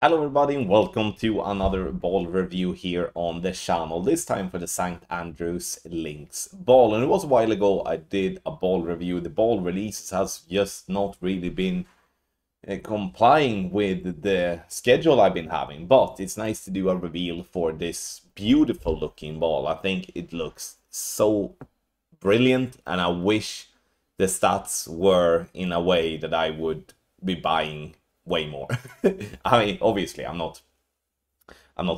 Hello everybody and welcome to another ball review here on the channel, this time for the St. Andrews Lynx ball. And it was a while ago I did a ball review. The ball releases has just not really been complying with the schedule I've been having, but it's nice to do a reveal for this beautiful looking ball. I think it looks so brilliant and I wish the stats were in a way that I would be buying way more. I mean, obviously I'm not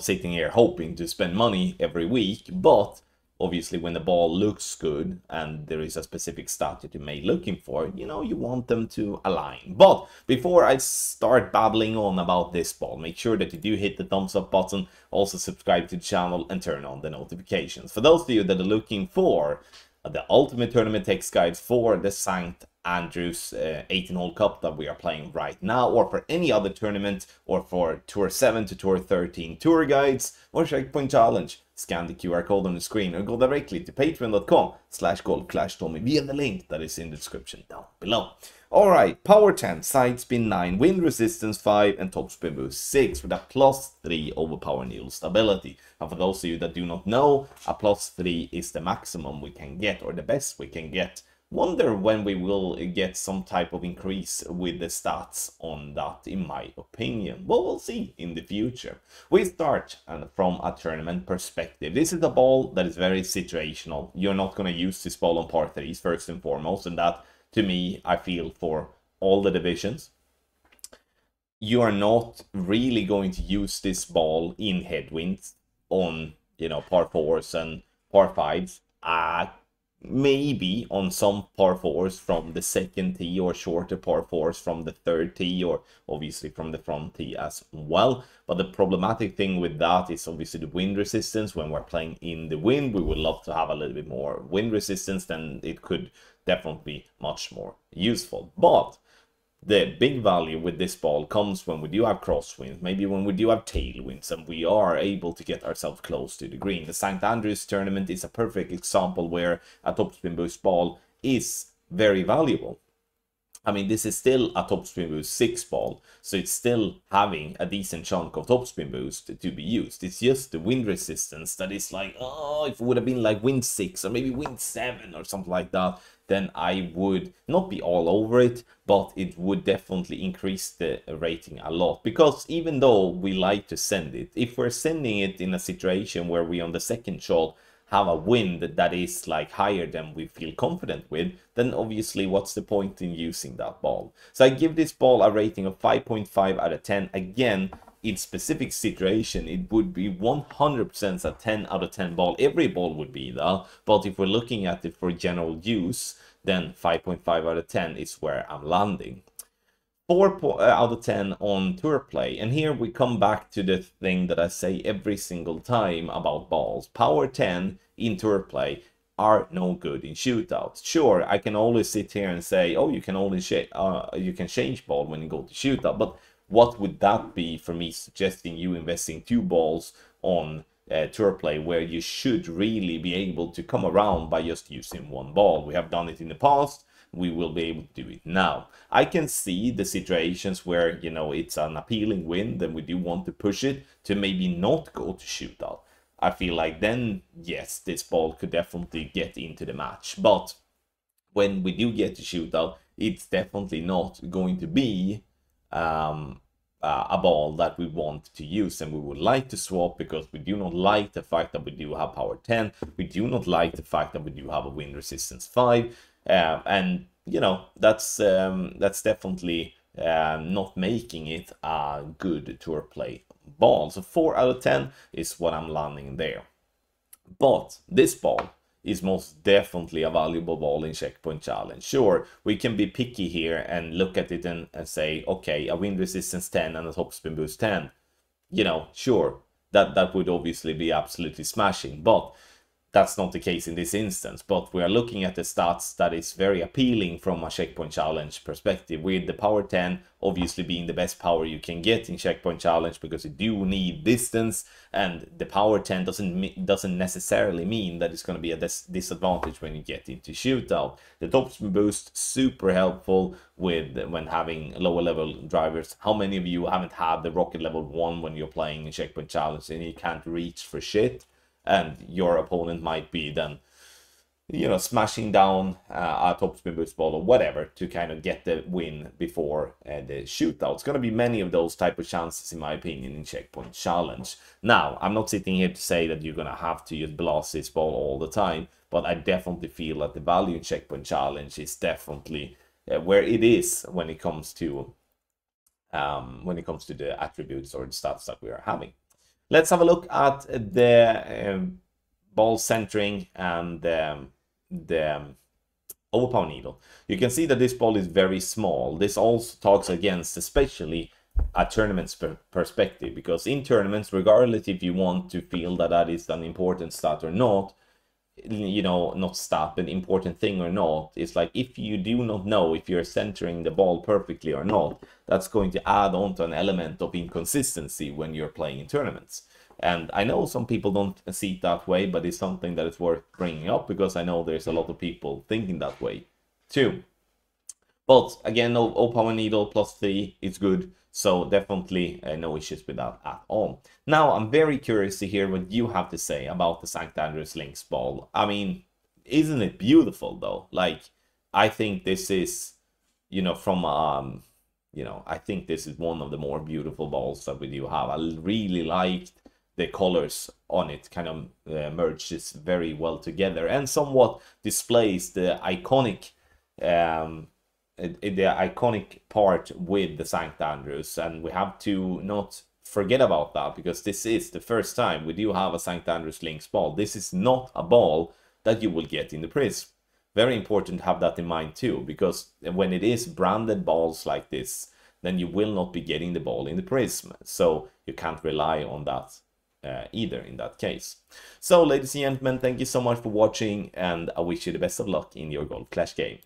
sitting here hoping to spend money every week, but obviously when the ball looks good and there is a specific stat that you may looking for, you know, you want them to align. But before I start babbling on about this ball, make sure that you do hit the thumbs up button, also subscribe to the channel and turn on the notifications. For those of you that are looking for the ultimate tournament text guides for the St. Andrews 18-hole cup that we are playing right now, or for any other tournament, or for Tour 7 to Tour 13 tour guides or Checkpoint Challenge, scan the QR code on the screen or go directly to patreon.com/golfclashtommy via the link that is in the description down below. Alright, power 10, side spin 9, wind resistance 5 and topspin boost 6 with a +3 over power needle stability. And for those of you that do not know, a +3 is the maximum we can get, or the best we can get. Wonder when we will get some type of increase with the stats on that, in my opinion. Well, we'll see in the future. We start from a tournament perspective. This is a ball that is very situational. You're not going to use this ball on par 3s first and foremost, and that, to me, I feel for all the divisions. You are not really going to use this ball in headwinds on, you know, par 4s and par 5s. Maybe on some par 4s from the second tee, or shorter par 4s from the third tee, or obviously from the front tee as well. But the problematic thing with that is obviously the wind resistance. When we're playing in the wind, we would love to have a little bit more wind resistance, then it could definitely be much more useful. But the big value with this ball comes when we do have crosswinds, maybe when we do have tailwinds, and we are able to get ourselves close to the green. The St. Andrews tournament is a perfect example where a topspin boost ball is very valuable. I mean, this is still a topspin boost 6 ball, so it's still having a decent chunk of topspin boost to be used. It's just the wind resistance that is like, oh, if it would have been like wind 6 or maybe wind 7 or something like that, then I would not be all over it, but it would definitely increase the rating a lot. Because even though we like to send it, if we're sending it in a situation where we on the second shot have a wind that is like higher than we feel confident with, then obviously what's the point in using that ball? So I give this ball a rating of 5.5 out of 10. Again, in specific situation, it would be 100% a 10 out of 10 ball. Every ball would be that, but if we're looking at it for general use, then 5.5 out of 10 is where I'm landing. 4 out of 10 on tour play. And here we come back to the thing that I say every single time about balls. Power 10 in tour play are no good in shootouts. Sure, I can always sit here and say, oh, you can only you can change ball when you go to shootout, but what would that be for me suggesting you investing 2 balls on tour play, where you should really be able to come around by just using 1 ball? We have done it in the past. We will be able to do it now. I can see the situations where, you know, it's an appealing wind and we do want to push it to maybe not go to shootout. I feel like then, yes, this ball could definitely get into the match. But when we do get to shootout, it's definitely not going to be a ball that we want to use, and we would like to swap because we do not like the fact that we do have power 10. We do not like the fact that we do have a wind resistance 5. And you know, that's definitely not making it a good tour play ball. So 4 out of 10 is what I'm landing there. But this ball is most definitely a valuable ball in Checkpoint Challenge. Sure, we can be picky here and look at it and say, okay, a wind resistance 10 and a topspin boost 10. You know, sure, that would obviously be absolutely smashing, but That's not the case in this instance, but we are looking at the stats that is very appealing from a Checkpoint Challenge perspective, with the power 10 obviously being the best power you can get in Checkpoint Challenge, because you do need distance, and the power 10 doesn't necessarily mean that it's going to be a disadvantage when you get into shootout. The top spin boost, super helpful with when having lower level drivers. How many of you haven't had the rocket level 1 when you're playing in Checkpoint Challenge and you can't reach for shit? And your opponent might be then, you know, smashing down a top spin boost ball or whatever to kind of get the win before the shootout. It's going to be many of those type of chances, in my opinion, in Checkpoint Challenge. Now, I'm not sitting here to say that you're going to have to just blast this ball all the time, but I definitely feel that the value in Checkpoint Challenge is definitely where it is when it comes to the attributes or the stats that we are having. Let's have a look at the ball centering and the overpower needle. You can see that this ball is very small. This also talks against especially a tournament's perspective, because in tournaments, regardless if you want to feel that that is an important stat or not, you know, not stat, but important thing or not, it's like if you do not know if you're centering the ball perfectly or not, that's going to add on to an element of inconsistency when you're playing in tournaments. And I know some people don't see it that way, but it's something that is worth bringing up, because I know there's a lot of people thinking that way too. But again, no power needle +3, it's good. So definitely no issues with that at all. Now, I'm very curious to hear what you have to say about the St. Andrews Lynx ball. I mean, isn't it beautiful though? Like, I think this is, you know, from, you know, I think this is one of the more beautiful balls that we do have. I really liked the colors on it, kind of merges very well together and somewhat displays the iconic the iconic part with the St. Andrews, and we have to not forget about that, because this is the first time we do have a St. Andrews Lynx ball. This is not a ball that you will get in the Prism. Very important to have that in mind too, because when it is branded balls like this, then you will not be getting the ball in the Prism, so you can't rely on that either in that case. So ladies and gentlemen, thank you so much for watching, and I wish you the best of luck in your Golf Clash game.